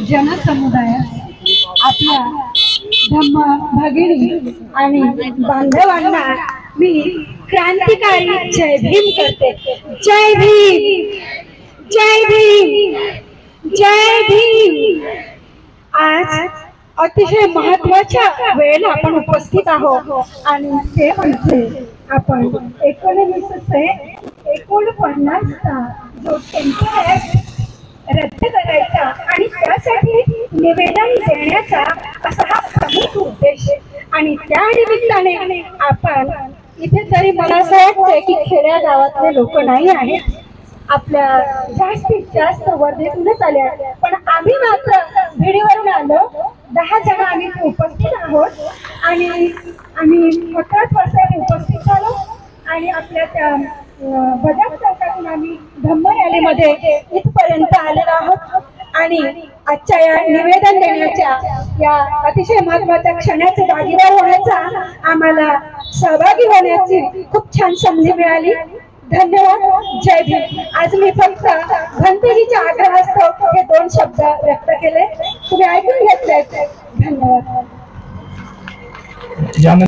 जनसमुदायास आपल्या धम्म भगिनी आणि बांधवांना मी क्रांतिकारी जय भीम करते। जय भीम, जय भीम, जय भीम। आज अतिशय महत्त्वाच्या वेळेला आपण उपस्थित आहोत आणि ते म्हणजे आपण 1949 चा जो टेम्पल रद्द करायचा आणि त्यासाठी निवेदन देण्याचा असा हा प्रमुख उद्देश। आणि त्या निमित्ताने आपण इथे तरी मला असं वाटतंय की खेड्या गावातले लोक नाही आहेत, आपल्या जास्तीत जास्त वर्धेतूनच आले आहेत, पण आम्ही मात्र भिडीवरून आलो 10 जण आम्ही उपस्थित आहोत आणि आम्ही 18 वाजता उपस्थित झालो आणि आपल्या त्या बजाज चौकातून आम्ही धम्म रॅलीमध्ये इथपर्यंत आलेलो आहोत। आणि आजच्या या निवेदन देण्याच्या या अतिशय महत्त्वाच्या क्षणाचे भागीदार होण्याचा आम्हाला सहभागी होण्याची खूप छान संधी मिळाली। धन्यवाद। जय भीम। आज मी फक्त घंटेजीच्या आग्रहास्तव हे 2 शब्द व्यक्त केले, तुम्ही ऐकून घेतले। धन्यवाद।